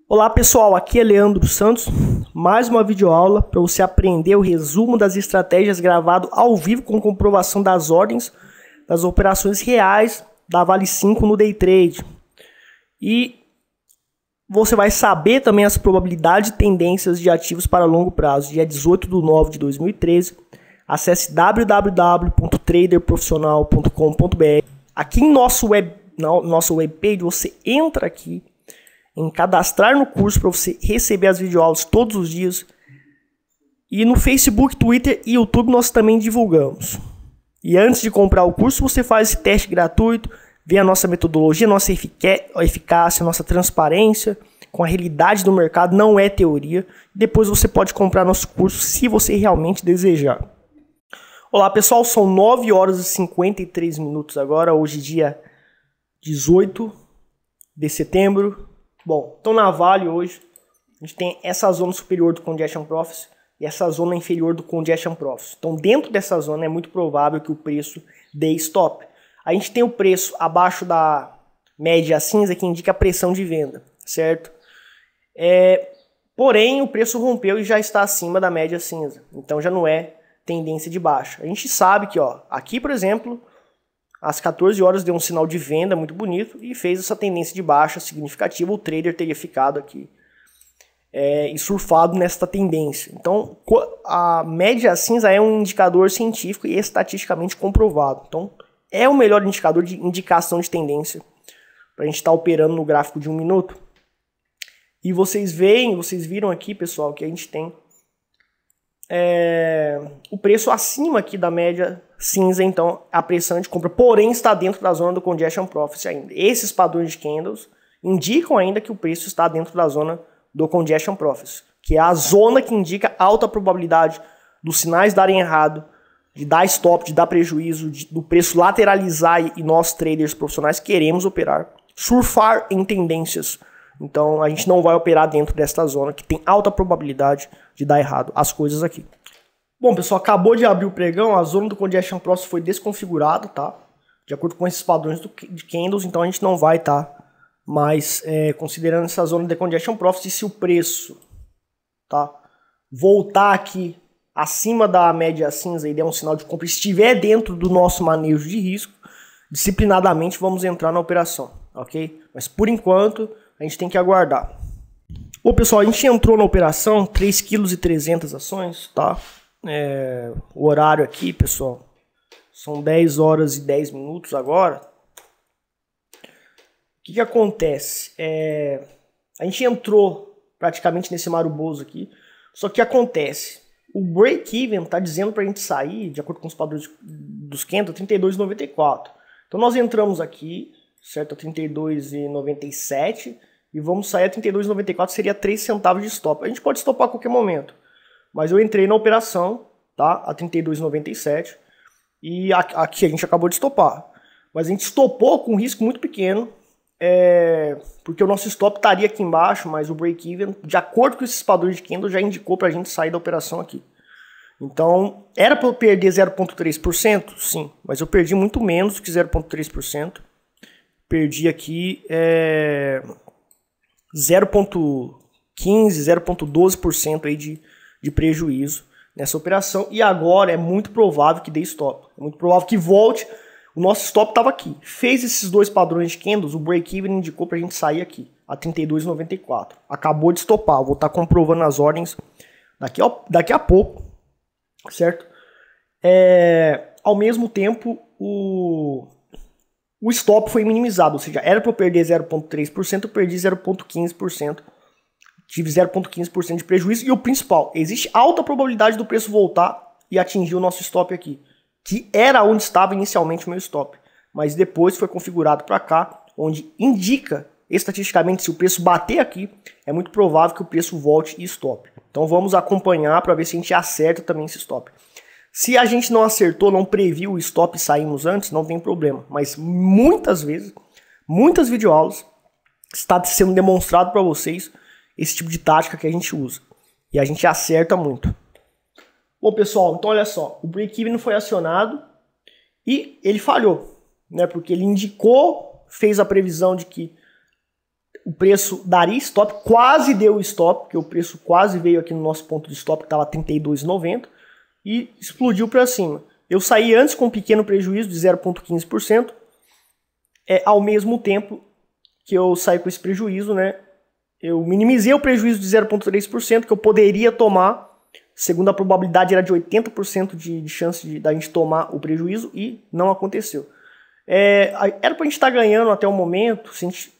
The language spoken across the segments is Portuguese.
Olá pessoal, aqui é Leandro Santos, mais uma videoaula para você aprender o resumo das estratégias gravado ao vivo com comprovação das ordens das operações reais da Vale 5 no Day Trade. E você vai saber também as probabilidades e tendências de ativos para longo prazo. Dia 18/9/2013, acesse www.traderprofissional.com.br. Aqui em nossa webpage você entra aqui em cadastrar no curso para você receber as videoaulas todos os dias. E no Facebook, Twitter e YouTube nós também divulgamos. E antes de comprar o curso, você faz esse teste gratuito, vê a nossa metodologia, nossa eficácia, nossa transparência com a realidade do mercado, não é teoria. Depois você pode comprar nosso curso se você realmente desejar. Olá pessoal, são 9 horas e 53 minutos agora, hoje dia 18 de setembro. Bom, então na Vale hoje, a gente tem essa zona superior do Congestion Profit e essa zona inferior do Congestion Profit. Então dentro dessa zona é muito provável que o preço dê stop. A gente tem o preço abaixo da média cinza que indica a pressão de venda, certo? Porém o preço rompeu e já está acima da média cinza, então já não é tendência de baixa. A gente sabe que aqui por exemplo, às 14 horas deu um sinal de venda muito bonito e fez essa tendência de baixa significativa. O trader teria ficado aqui e surfado nesta tendência. Então a média cinza é um indicador científico e estatisticamente comprovado. Então é o melhor indicador de indicação de tendência para a gente estar operando no gráfico de 1 minuto. E vocês viram aqui pessoal que a gente tem o preço acima aqui da média cinza, então a pressão de compra, porém está dentro da zona do Congestion Profit ainda. Esses padrões de candles indicam ainda que o preço está dentro da zona do Congestion Profit, que é a zona que indica alta probabilidade dos sinais darem errado, de dar stop, de dar prejuízo, do preço lateralizar, e nós traders profissionais queremos operar, surfar em tendências. Então a gente não vai operar dentro desta zona que tem alta probabilidade de dar errado as coisas aqui. Bom pessoal, acabou de abrir o pregão, a zona do Congestion Profit foi desconfigurada, tá? De acordo com esses padrões de candles, então a gente não vai estar mais considerando essa zona de Congestion Profit. E se o preço voltar aqui acima da média cinza e der um sinal de compra, estiver dentro do nosso manejo de risco, disciplinadamente vamos entrar na operação, ok? Mas por enquanto a gente tem que aguardar. Bom pessoal, a gente entrou na operação 3,3 kg ações, tá? O horário aqui, pessoal, são 10 horas e 10 minutos agora. O que acontece? A gente entrou praticamente nesse maruboso aqui, só que acontece, o break-even tá dizendo pra gente sair, de acordo com os padrões dos candles, 32,94. Então nós entramos aqui, certo, a 32,97 e vamos sair a 32,94, seria 3 centavos de stop. A gente pode stopar a qualquer momento, mas eu entrei na operação, tá, a 32,97 e aqui a gente acabou de stopar. Mas a gente stopou com um risco muito pequeno, porque o nosso stop estaria aqui embaixo, mas o break-even, de acordo com esses padrões de candle, já indicou pra gente sair da operação aqui. Então, era para eu perder 0,3%? Sim, mas eu perdi muito menos do que 0,3%. Perdi aqui 0,15%, 0,12% aí de prejuízo nessa operação. E agora é muito provável que dê stop. É muito provável que volte. O nosso stop estava aqui. Fez esses dois padrões de candles, o break-even indicou para a gente sair aqui, a 32,94. Acabou de stopar. Vou estar comprovando as ordens daqui a pouco, certo? Ao mesmo tempo, o stop foi minimizado, ou seja, era para eu perder 0,3%, eu perdi 0,15%. Tive 0,15% de prejuízo. E o principal, existe alta probabilidade do preço voltar e atingir o nosso stop aqui, que era onde estava inicialmente o meu stop, mas depois foi configurado para cá, onde indica estatisticamente, se o preço bater aqui, é muito provável que o preço volte e stop. Então vamos acompanhar para ver se a gente acerta também esse stop. Se a gente não acertou, não previu o stop e saímos antes, não tem problema. Mas muitas vezes, muitas videoaulas, está sendo demonstrado para vocês esse tipo de tática que a gente usa. E a gente acerta muito. Bom pessoal, então olha só, o break-even não foi acionado e ele falhou, né? Porque ele indicou, fez a previsão de que o preço daria stop, quase deu stop, porque o preço quase veio aqui no nosso ponto de stop, que estava 32,90, e explodiu para cima. Eu saí antes com um pequeno prejuízo de 0,15%, ao mesmo tempo que eu saí com esse prejuízo, né? Eu minimizei o prejuízo de 0,3% que eu poderia tomar, segundo a probabilidade era de 80% de chance da gente tomar o prejuízo, e não aconteceu. Era para a gente estar ganhando até o momento, se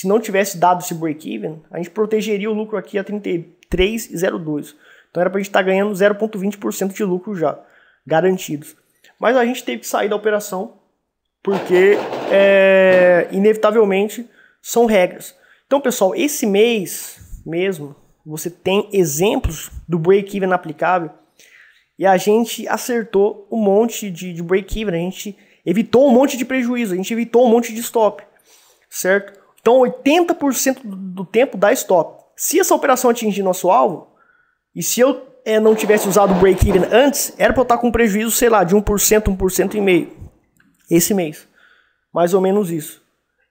não tivesse dado esse break-even, a gente protegeria o lucro aqui a 33,02. Então era para a gente estar ganhando 0,20% de lucro já, garantidos. Mas a gente teve que sair da operação, porque inevitavelmente são regras. Então, pessoal, esse mês mesmo, você tem exemplos do break-even aplicável, e a gente acertou um monte de break-even, a gente evitou um monte de prejuízo, a gente evitou um monte de stop, certo? Então 80% do tempo dá stop. Se essa operação atingir nosso alvo, e se eu não tivesse usado o break-even antes, era para eu estar com prejuízo, sei lá, de 1%, 1,5% esse mês. Mais ou menos isso.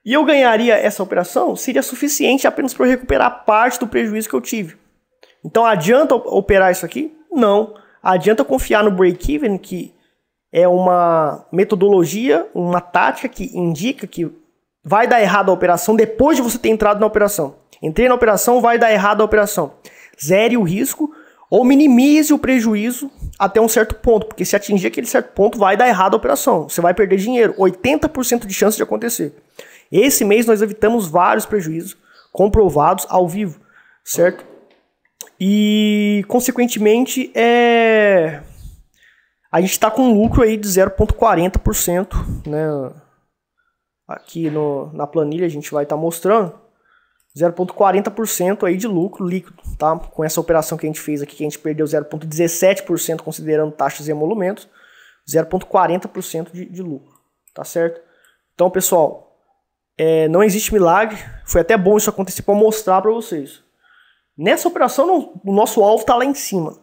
E eu ganharia essa operação, seria suficiente apenas para eu recuperar parte do prejuízo que eu tive. Então adianta operar isso aqui? Não. Adianta confiar no break-even, que é uma metodologia, uma tática que indica que vai dar errado a operação depois de você ter entrado na operação. Entrei na operação, vai dar errado a operação. Zere o risco ou minimize o prejuízo até um certo ponto, porque se atingir aquele certo ponto vai dar errado a operação. Você vai perder dinheiro, 80% de chance de acontecer. Esse mês nós evitamos vários prejuízos comprovados ao vivo, certo? E, consequentemente, a gente está com um lucro aí de 0,40%, né? Aqui na planilha a gente vai estar mostrando 0,40% aí de lucro líquido, tá? Com essa operação que a gente fez aqui, que a gente perdeu 0,17% considerando taxas e emolumentos, 0,40% de lucro, tá certo? Então, pessoal, não existe milagre, foi até bom isso acontecer para mostrar para vocês. Nessa operação, o nosso alvo está lá em cima.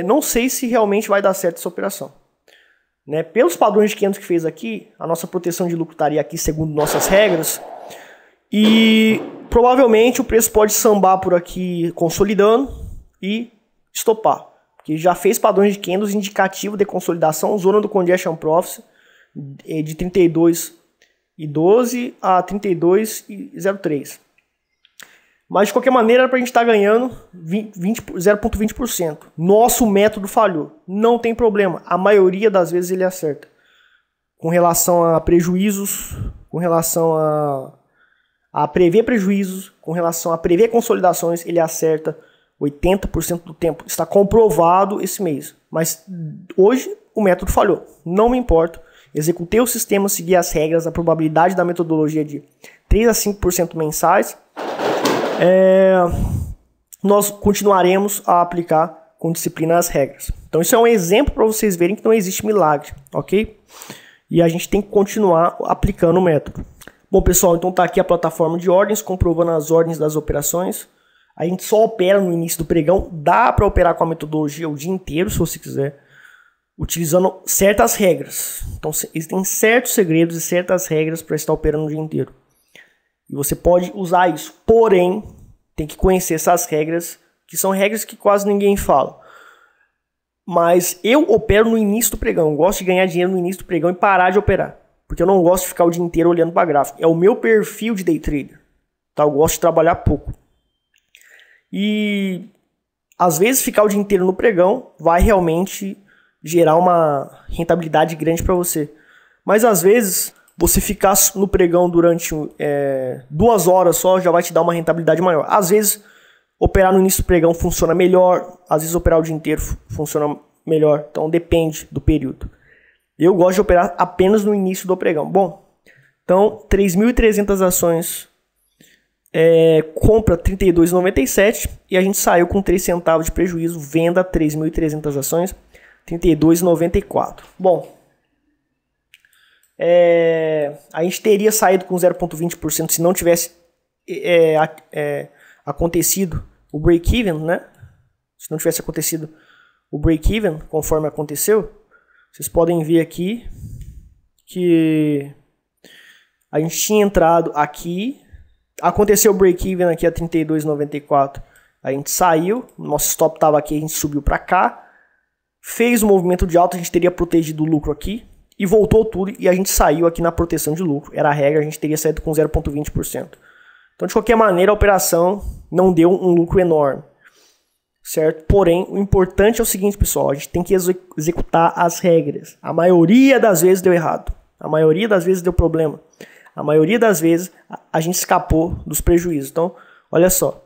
Não sei se realmente vai dar certo essa operação. Né? Pelos padrões de 500 que fez aqui, a nossa proteção de lucro estaria aqui segundo nossas regras. E provavelmente o preço pode sambar por aqui consolidando e estopar. Porque já fez padrões de 500 indicativo de consolidação, zona do Congestion Profit de 32,12 a 32,03. Mas de qualquer maneira, para a gente estar ganhando 0,20%. Nosso método falhou. Não tem problema. A maioria das vezes ele acerta. Com relação a prejuízos, com relação a prever prejuízos, com relação a prever consolidações, ele acerta 80% do tempo. Está comprovado esse mês. Mas hoje o método falhou. Não me importo. Executei o sistema, segui as regras, a probabilidade da metodologia de 3 a 5% mensais. Nós continuaremos a aplicar com disciplina as regras. Então isso é um exemplo para vocês verem que não existe milagre, ok? E a gente tem que continuar aplicando o método. Bom, pessoal, então tá aqui a plataforma de ordens, comprovando as ordens das operações. A gente só opera no início do pregão, dá para operar com a metodologia o dia inteiro, se você quiser, utilizando certas regras. Então existem certos segredos e certas regras para estar operando o dia inteiro. E você pode usar isso, porém, tem que conhecer essas regras, que são regras que quase ninguém fala. Mas eu opero no início do pregão, eu gosto de ganhar dinheiro no início do pregão e parar de operar. Porque eu não gosto de ficar o dia inteiro olhando para gráfico. É o meu perfil de day trader. Tá? Eu gosto de trabalhar pouco. E às vezes ficar o dia inteiro no pregão vai realmente gerar uma rentabilidade grande para você. Mas às vezes você ficar no pregão durante 2 horas só já vai te dar uma rentabilidade maior. Às vezes operar no início do pregão funciona melhor, às vezes operar o dia inteiro funciona melhor. Então depende do período. Eu gosto de operar apenas no início do pregão. Bom, então 3.300 ações, compra 32,97 e a gente saiu com 3 centavos de prejuízo, venda 3.300 ações, 32,94. Bom, a gente teria saído com 0,20% se não tivesse acontecido o break-even, né? Se não tivesse acontecido o break-even, conforme aconteceu, vocês podem ver aqui que a gente tinha entrado aqui, Aconteceu o break-even aqui a 32,94. A gente saiu, nosso stop estava aqui, a gente subiu para cá. Fez o movimento de alta, a gente teria protegido o lucro aqui. E voltou tudo e a gente saiu aqui na proteção de lucro. Era a regra, a gente teria saído com 0,20%. Então, de qualquer maneira, a operação não deu um lucro enorme. Certo? Porém, o importante é o seguinte, pessoal. A gente tem que executar as regras. A maioria das vezes deu errado. A maioria das vezes deu problema. A maioria das vezes a gente escapou dos prejuízos. Então, olha só.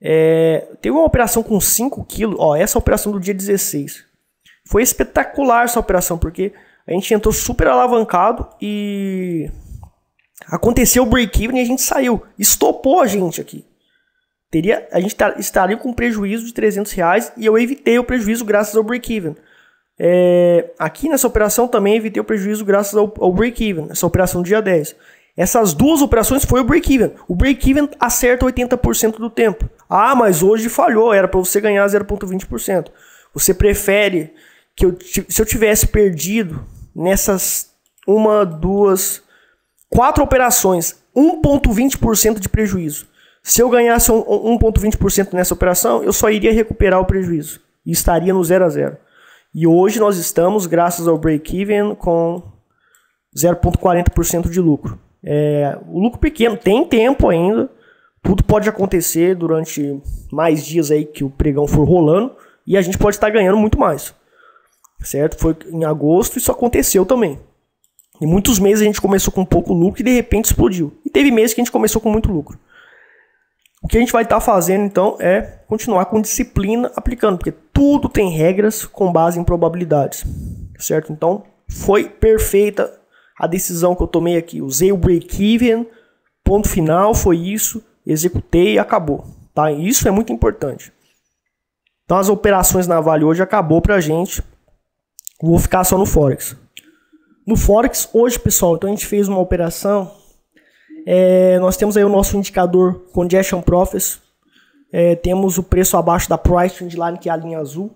Teve uma operação com 5 quilos. Ó, essa operação do dia 16. Foi espetacular essa operação, porque a gente entrou super alavancado e aconteceu o break-even e a gente saiu. Estopou a gente aqui. A gente estaria com prejuízo de R$300 e eu evitei o prejuízo graças ao break-even. Aqui nessa operação também evitei o prejuízo graças ao break-even. Essa operação do dia 10. Essas duas operações foi o break-even. O break-even acerta 80% do tempo. Ah, mas hoje falhou. Era para você ganhar 0,20%. Você prefere que se eu tivesse perdido nessas 1, 2, 4 operações, 1,20% de prejuízo. Se eu ganhasse 1,20% nessa operação, eu só iria recuperar o prejuízo. E estaria no 0 a 0. E hoje nós estamos, graças ao break-even, com 0,40% de lucro. O lucro pequeno, tem tempo ainda. Tudo pode acontecer durante mais dias aí que o pregão for rolando. E a gente pode estar ganhando muito mais. Certo? Foi em agosto, isso aconteceu também. Em muitos meses a gente começou com pouco lucro e de repente explodiu. E teve meses que a gente começou com muito lucro. O que a gente vai estar fazendo então é continuar com disciplina aplicando, porque tudo tem regras com base em probabilidades. Certo? Então foi perfeita a decisão que eu tomei aqui. Usei o break-even, ponto final, foi isso, executei e acabou. Tá? Isso é muito importante. Então as operações na Vale hoje acabou pra gente. Vou ficar só no Forex. No Forex, hoje, pessoal, então a gente fez uma operação. Nós temos aí o nosso indicador Congestion Profits. Temos o preço abaixo da Price Trend Line, que é a linha azul.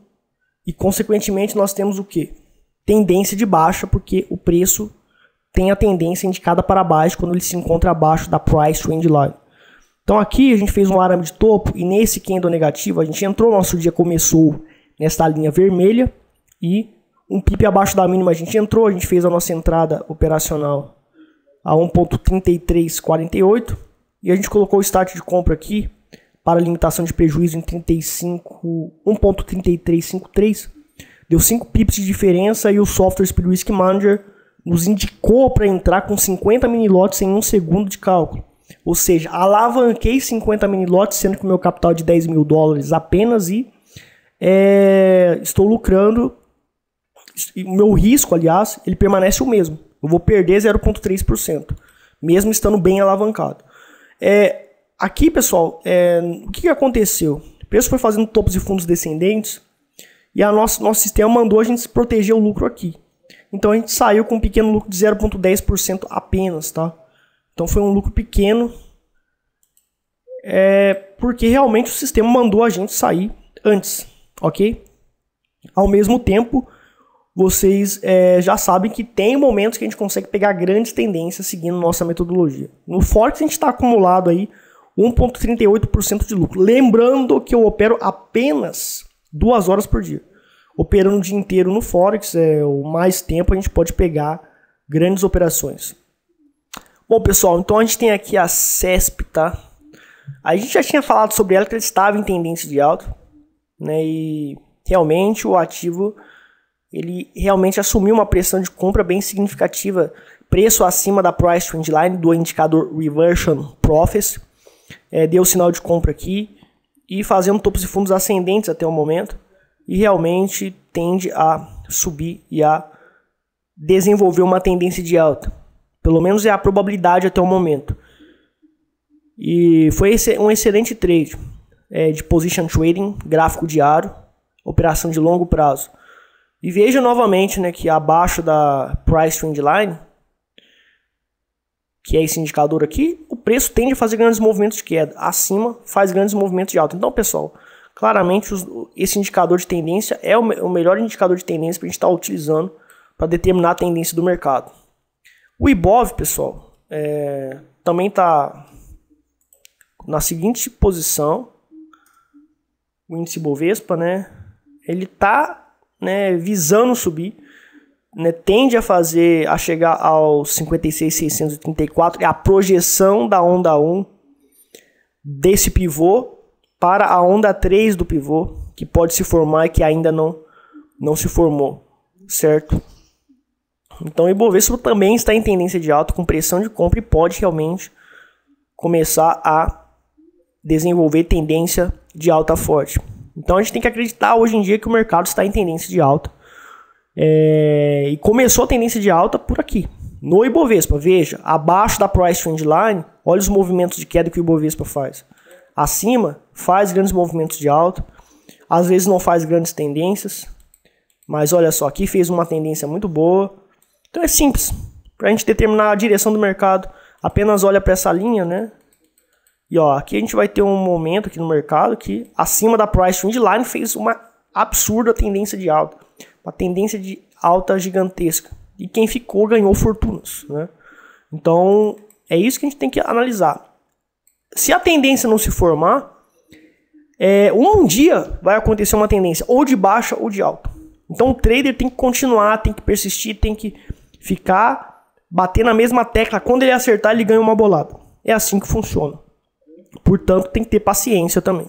E, consequentemente, nós temos o quê? Tendência de baixa, porque o preço tem a tendência indicada para baixo quando ele se encontra abaixo da Price Trend Line. Então, aqui a gente fez um arame de topo e nesse candle negativo, a gente entrou, nosso dia começou nesta linha vermelha e um pip abaixo da mínima a gente entrou, a gente fez a nossa entrada operacional a 1.3348 e a gente colocou o start de compra aqui para limitação de prejuízo em 1.3353, deu 5 pips de diferença e o Software Speed Risk Manager nos indicou para entrar com 50 mini lotes em 1 segundo de cálculo. Ou seja, alavanquei 50 mini lotes, sendo que o meu capital é de $10 mil apenas e estou lucrando. E o meu risco, aliás, ele permanece o mesmo. Eu vou perder 0,3%, mesmo estando bem alavancado. Aqui, pessoal, o que aconteceu? O preço foi fazendo topos e fundos descendentes e nosso sistema mandou a gente se proteger o lucro aqui. Então a gente saiu com um pequeno lucro de 0,10% apenas, tá? Então foi um lucro pequeno, porque realmente o sistema mandou a gente sair antes, ok? Ao mesmo tempo, vocês já sabem que tem momentos que a gente consegue pegar grandes tendências seguindo nossa metodologia. No Forex a gente está acumulado aí 1,38% de lucro. Lembrando que eu opero apenas 2 horas por dia. Operando o dia inteiro no Forex, o mais tempo a gente pode pegar grandes operações. Bom, pessoal, então a gente tem aqui a CESP, tá? A gente já tinha falado sobre ela, que ela estava em tendência de alta, né? E realmente o ativo, ele realmente assumiu uma pressão de compra bem significativa, preço acima da Price Trend Line, do indicador Reversion Profits, deu sinal de compra aqui, e fazendo topos e fundos ascendentes até o momento, e realmente tende a subir e a desenvolver uma tendência de alta. Pelo menos é a probabilidade até o momento. E foi um excelente trade de position trading, gráfico diário, operação de longo prazo. E veja novamente, né, que abaixo da Price Trend Line, que é esse indicador aqui, o preço tende a fazer grandes movimentos de queda. Acima faz grandes movimentos de alta. Então, pessoal, claramente esse indicador de tendência é o melhor indicador de tendência para a gente estar utilizando para determinar a tendência do mercado. O Ibov, pessoal, também está na seguinte posição, o índice Bovespa, né, ele tá, né, visando subir, né, tende a chegar aos 56.634, é a projeção da onda 1 desse pivô para a onda 3 do pivô, que pode se formar e que ainda não se formou, certo? Então o Ibovespa também está em tendência de alta, com pressão de compra, e pode realmente começar a desenvolver tendência de alta forte. Então a gente tem que acreditar hoje em dia que o mercado está em tendência de alta. E começou a tendência de alta por aqui, no Ibovespa. Veja, abaixo da Price Trend Line, olha os movimentos de queda que o Ibovespa faz. Acima, faz grandes movimentos de alta, às vezes não faz grandes tendências, mas olha só, aqui fez uma tendência muito boa. Então é simples, para a gente determinar a direção do mercado, apenas olha para essa linha, né? E ó, aqui a gente vai ter um momento aqui no mercado que acima da Price Trend Line fez uma absurda tendência de alta, uma tendência de alta gigantesca, e quem ficou ganhou fortunas, né? Então é isso que a gente tem que analisar. Se a tendência não se formar, um dia vai acontecer uma tendência ou de baixa ou de alta. Então o trader tem que continuar, tem que persistir, tem que ficar, bater na mesma tecla. Quando ele acertar, ele ganha uma bolada. É assim que funciona. Portanto, tem que ter paciência também.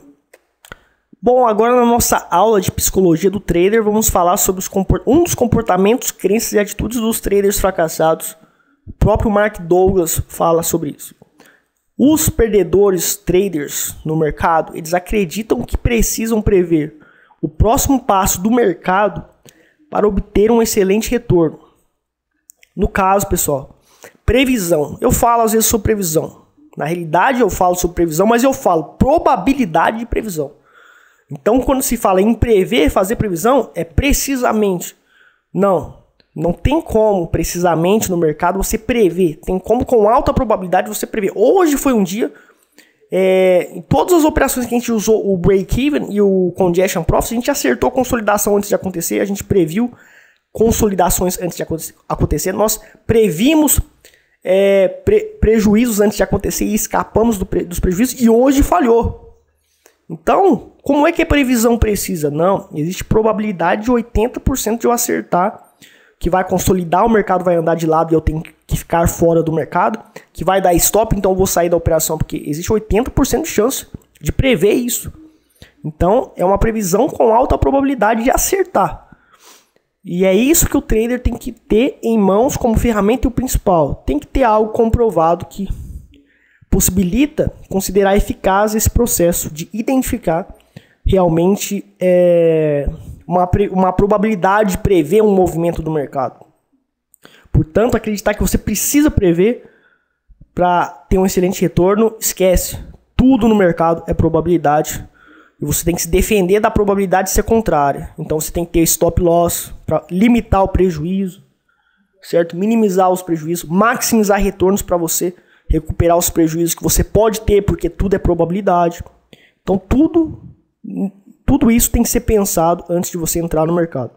Bom, agora na nossa aula de psicologia do trader, vamos falar sobre um dos comportamentos, crenças e atitudes dos traders fracassados. O próprio Mark Douglas fala sobre isso. Os perdedores traders no mercado, eles acreditam que precisam prever o próximo passo do mercado para obter um excelente retorno. No caso, pessoal, previsão. Eu falo às vezes sobre previsão. Na realidade eu falo sobre previsão, mas eu falo probabilidade de previsão. Então quando se fala em prever, fazer previsão, é precisamente. Não tem como precisamente no mercado você prever. Tem como com alta probabilidade você prever. Hoje foi um dia, em todas as operações que a gente usou o break-even e o congestion profit, a gente acertou consolidação antes de acontecer, a gente previu consolidações antes de acontecer, nós previmos prejuízos antes de acontecer e escapamos dos prejuízos, e hoje falhou. Então, como é que a previsão precisa? Não, existe probabilidade de 80% de eu acertar, que vai consolidar, o mercado vai andar de lado e eu tenho que ficar fora do mercado, que vai dar stop, então eu vou sair da operação, porque existe 80% de chance de prever isso. Então, é uma previsão com alta probabilidade de acertar. E é isso que o trader tem que ter em mãos como ferramenta, e o principal, tem que ter algo comprovado que possibilita considerar eficaz esse processo de identificar realmente uma probabilidade de prever um movimento do mercado. Portanto, acreditar que você precisa prever para ter um excelente retorno, esquece. Tudo no mercado é probabilidade. E você tem que se defender da probabilidade de ser contrária. Então você tem que ter stop loss para limitar o prejuízo, certo? Minimizar os prejuízos, maximizar retornos para você recuperar os prejuízos que você pode ter, porque tudo é probabilidade. Então tudo isso tem que ser pensado antes de você entrar no mercado.